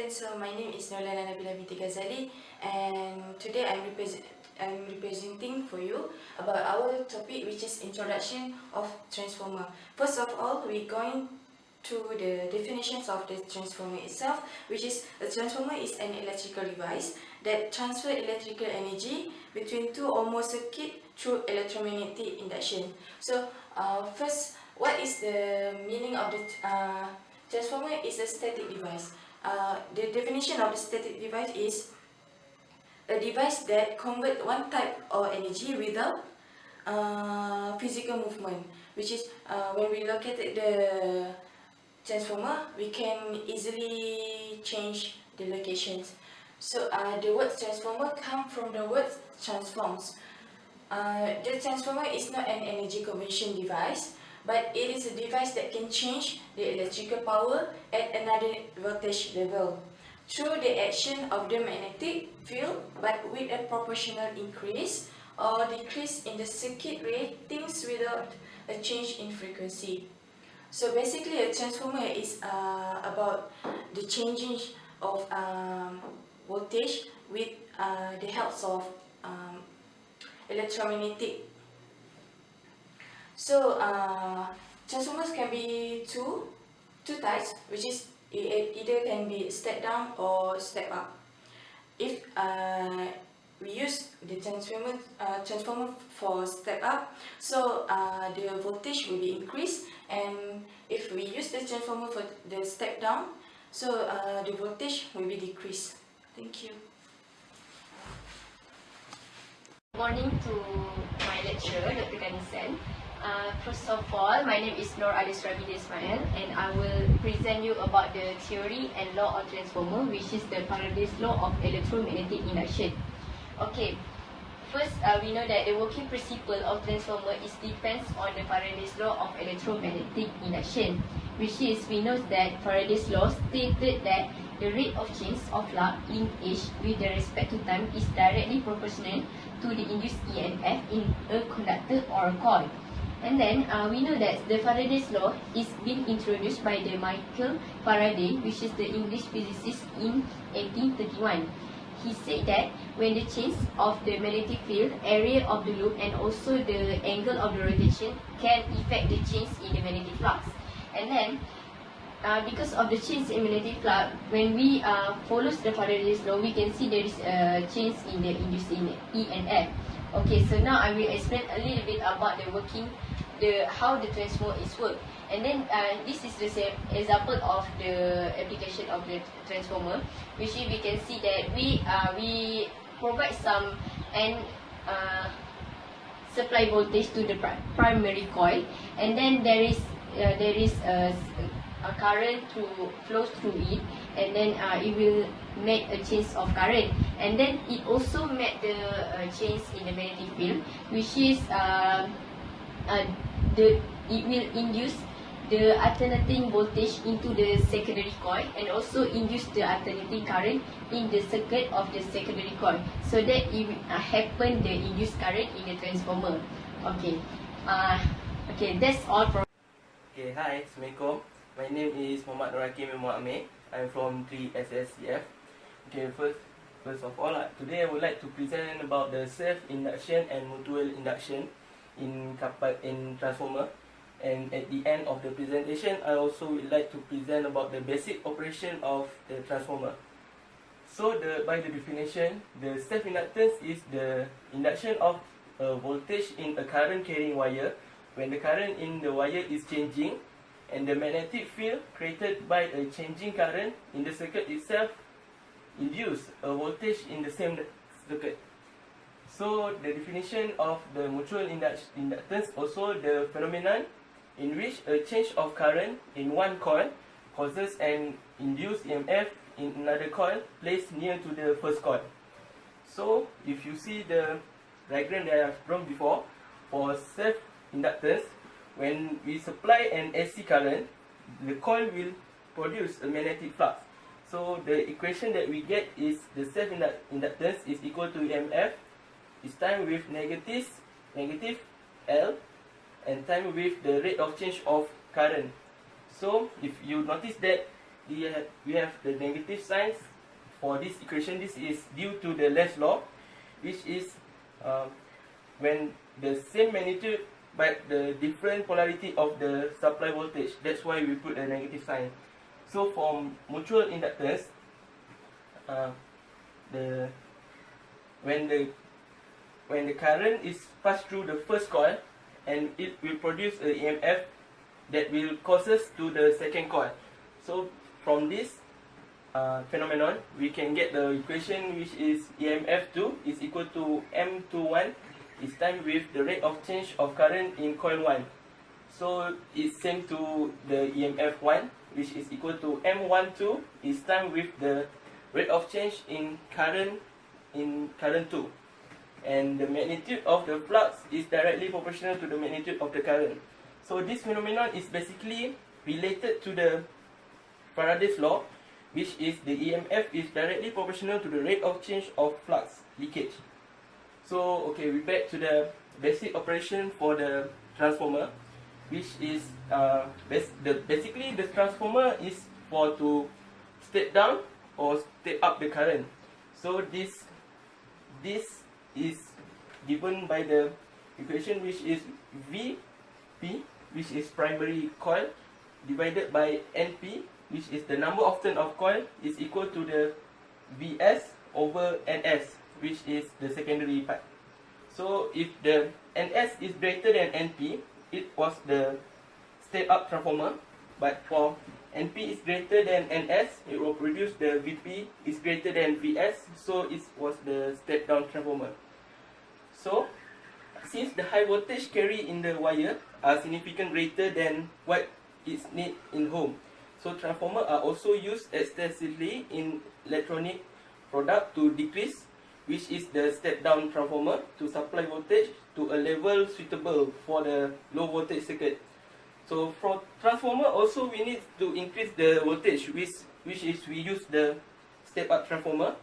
students, so my name is Nolana Nabila Binti Ghazali, and today I'm representing for you about our topic, which is introduction of transformer. First of all, we're going to the definitions of the transformer itself, which is a transformer is an electrical device that transfers electrical energy between two or more circuits through electromagnetic induction. So first, what is the meaning of the transformer? Is a static device. The definition of the static device is a device that converts one type of energy without physical movement, which is when we locate the transformer, we can easily change the locations. So the word transformer comes from the word transforms. The transformer is not an energy conversion device, but it is a device that can change the electrical power at another voltage level through the action of the magnetic field, but with a proportional increase or decrease in the circuit ratings without a change in frequency. So basically, a transformer is about the changing of voltage with the help of electromagnetic. So transformers can be two types, which is either can be step down or step up. If we use the transformer for step up, so the voltage will be increased, and if we use the transformer for the step down, so the voltage will be decreased. Thank you. Good morning to my lecturer, Dr. Kanisan. First of all, my name is Nur Alis Rabidi Ismail, and I will present you about the theory and law of transformer, which is the Faraday's law of electromagnetic induction. Okay, first we know that the working principle of transformer is depends on the Faraday's law of electromagnetic induction, which is we know that Faraday's law stated that the rate of change of flux linkage with respect to time is directly proportional to the induced EMF in a conductor or a coil. And then we know that the Faraday's law is being introduced by the Michael Faraday, which is the English physicist in 1831. He said that when the change of the magnetic field, area of the loop, and also the angle of the rotation can affect the change in the magnetic flux. And then because of the change in magnetic flux, when we follow the Faraday's law, we can see there is a change in the induced EMF. Okay, so now I will explain a little bit about the working, how the transformer is work. And then this is the same example of the application of the transformer, which we can see that we provide some and supply voltage to the primary coil, and then there is a current flows through it, and then it will make a change of current, and then it also make the change in the magnetic field, which is it will induce the alternating voltage into the secondary coil, and also induce the alternating current in the circuit of the secondary coil, so that it will happen the induced current in the transformer. Okay, okay, that's all from. Okay, hi, Assalamualaikum. My name is Muhammad Nur Hakim Muhammad. I'm from 3SSCF. Okay, first of all, today I would like to present about the self-induction and mutual induction in transformer. And at the end of the presentation, I also would like to present about the basic operation of the transformer. So, by the definition, the self-inductance is the induction of a voltage in a current carrying wire when the current in the wire is changing, and the magnetic field created by a changing current in the circuit itself induce a voltage in the same circuit. So the definition of the mutual inductance also the phenomenon in which a change of current in one coil causes an induced EMF in another coil placed near to the first coil. So if you see the diagram that I have drawn before, for self-inductance, when we supply an AC current, the coil will produce a magnetic flux. So the equation that we get is the self-inductance is equal to EMF is time with negative L and time with the rate of change of current. So if you notice that we have the negative signs for this equation. This is due to the Lenz's law, which is when the same magnitude but the different polarity of the supply voltage. That's why we put a negative sign. So for mutual inductance, when the current is passed through the first coil, and it will produce a EMF that will causes to the second coil. So from this phenomenon, we can get the equation, which is EMF2 is equal to M21 is times with the rate of change of current in coil 1. So it's same to the EMF1, which is equal to M12 is times with the rate of change in current 2. And the magnitude of the flux is directly proportional to the magnitude of the current. So this phenomenon is basically related to the Faraday's law, which is the EMF is directly proportional to the rate of change of flux leakage. So okay, we back to the basic operation for the transformer, which is basically the transformer is for to step down or step up the current. So this is given by the equation, which is Vp, which is primary coil, divided by Np, which is the number of turn of coil, is equal to the Vs over Ns, which is the secondary part. So if the Ns is greater than Np, it was the step up transformer. But for Np is greater than Ns, it will produce the Vp is greater than Vs, so it was the step down transformer. So since the high voltage carry in the wire are significantly greater than what is need in home, so transformer are also used extensively in electronic product to decrease, which is the step down transformer, to supply voltage to a level suitable for the low voltage circuit. So for transformer also we need to increase the voltage, which is we use the step up transformer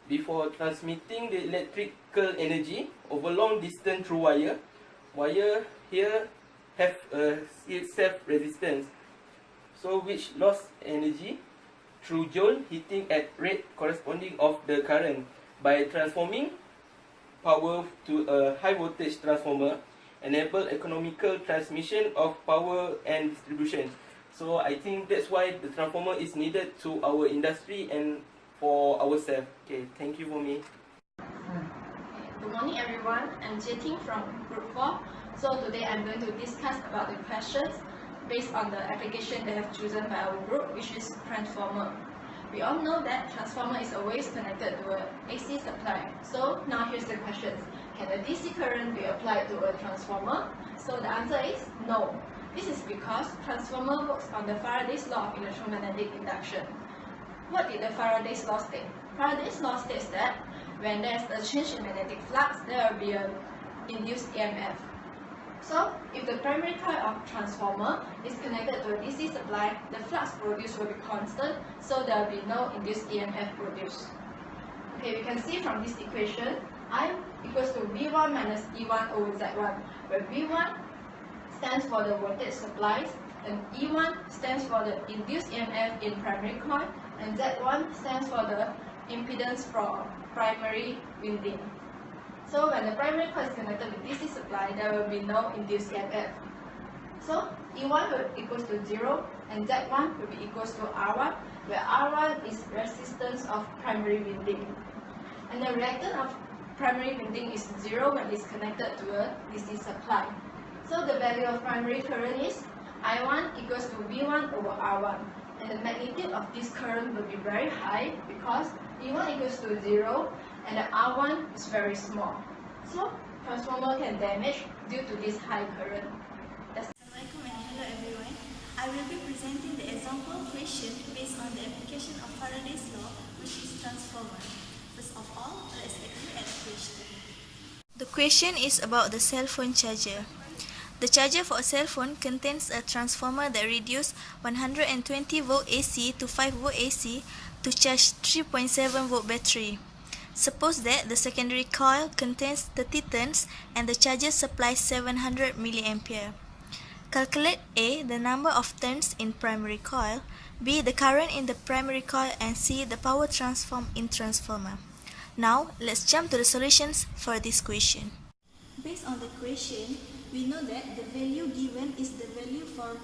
before transmitting the electrical energy over long distance through wire. Wire here have a self resistance, so which lost energy through joule heating at rate corresponding of the current. By transforming power to a high voltage transformer, enable economical transmission of power and distribution. So I think that's why the transformer is needed to our industry and for ourselves. Okay, thank you for me. Good morning everyone, I'm Jieting from Group 4. So today I'm going to discuss about the questions based on the application they have chosen by our group, which is transformer. We all know that transformer is always connected to an AC supply. So now here's the questions. Can a DC current be applied to a transformer? So the answer is no. This is because transformer works on the Faraday's law of electromagnetic induction. What did the Faraday's law state? Faraday's law states that when there's a change in magnetic flux, there will be an induced EMF. So, if the primary coil of transformer is connected to a DC supply, the flux produced will be constant, so there will be no induced EMF produced. Okay, we can see from this equation, I equals to V1 minus E1 over Z1, where V1 stands for the voltage supplies, and E1 stands for the induced EMF in primary coil, and Z1 stands for the impedance for primary winding. So when the primary coil is connected with DC supply, there will be no induced EMF. So E1 will equals to 0 and Z1 will be equals to R1, where R1 is resistance of primary winding. And the reactance of primary winding is 0 when it's connected to a DC supply. So the value of primary current is I1 equals to V1 over R1. And the magnitude of this current will be very high because E1 equals to 0 and the R1 is very small. So transformer can damage due to this high current. Assalamualaikum and hello everyone. I will be presenting the example question based on the application of Faraday's law, which is transformer. First of all, let's take a look at the question. The question is about the cell phone charger. The charger for a cell phone contains a transformer that reduces 120 volt AC to 5 volt AC to charge 3.7 volt battery. Suppose that the secondary coil contains 30 turns and the charger supplies 700 mA. Calculate A, the number of turns in primary coil, B. The current in the primary coil, and C. The power transformed in transformer. Now, let's jump to the solutions for this question. Based on the question, we know that the value given is the value for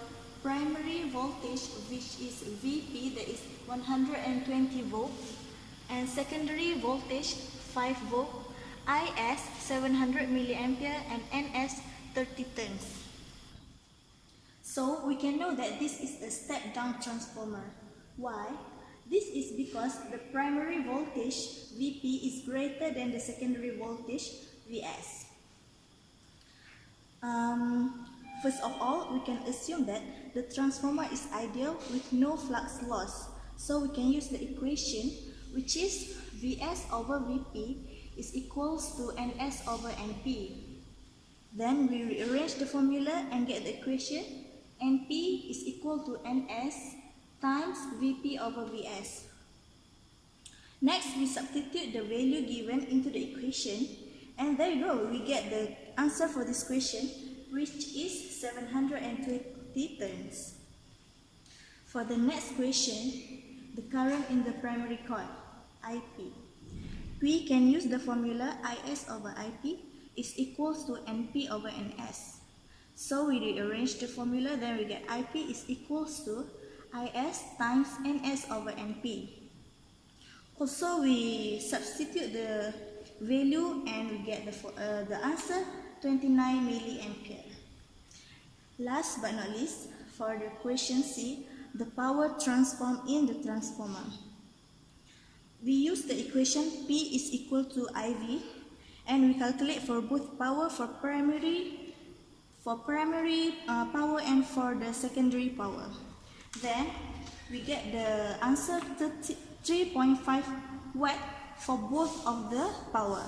primary voltage, which is Vp, that is 120 volt, and secondary voltage 5 volt, Is 700 milliampere, and Ns 30 turns. So we can know that this is a step-down transformer. Why? This is because the primary voltage Vp is greater than the secondary voltage Vs. First of all, we can assume that the transformer is ideal with no flux loss. So we can use the equation, which is Vs over Vp is equals to Ns over Np. Then we rearrange the formula and get the equation. Np is equal to Ns times Vp over Vs. Next, we substitute the value given into the equation, and there you go, we get the answer for this question, which is 720 turns. For the next question, the current in the primary coil, Ip. We can use the formula Is over Ip is equals to Np over Ns. So we rearrange the formula, then we get Ip is equals to Is times Ns over Np. Also, we substitute the value and we get the answer 29 milliampere. Last but not least, for the question C, the power transformed in the transformer. We use the equation P is equal to IV, and we calculate for both power for primary power and for the secondary power. Then we get the answer 3.5 watt for both of the power.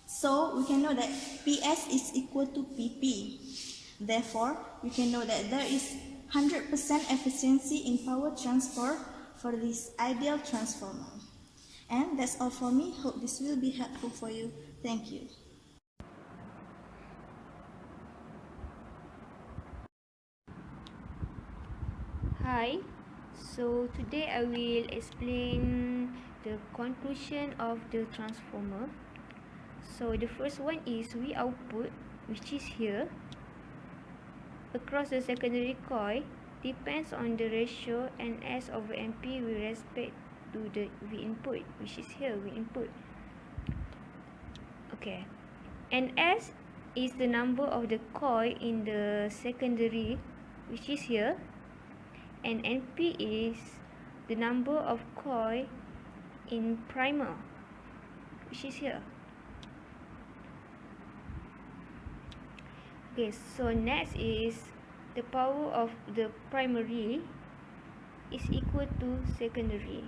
So we can know that PS is equal to PP. Therefore, we can know that there is 100% efficiency in power transfer for this ideal transformer. And that's all for me. Hope this will be helpful for you. Thank you. Hi, so today I will explain the conclusion of the transformer. So the first one is V output, which is here, across the secondary coil depends on the ratio Ns over Np with respect to the V input, which is here, V input. Okay, Ns is the number of the coil in the secondary, which is here, and Np is the number of coil in primer, which is here. Okay, so next is the power of the primary is equal to secondary,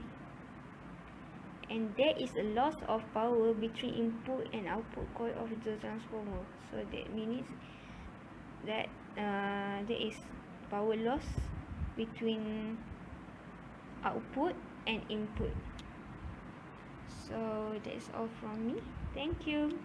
and there is a loss of power between input and output coil of the transformer. So that means that there is power loss between output and input. So that's all from me. Thank you.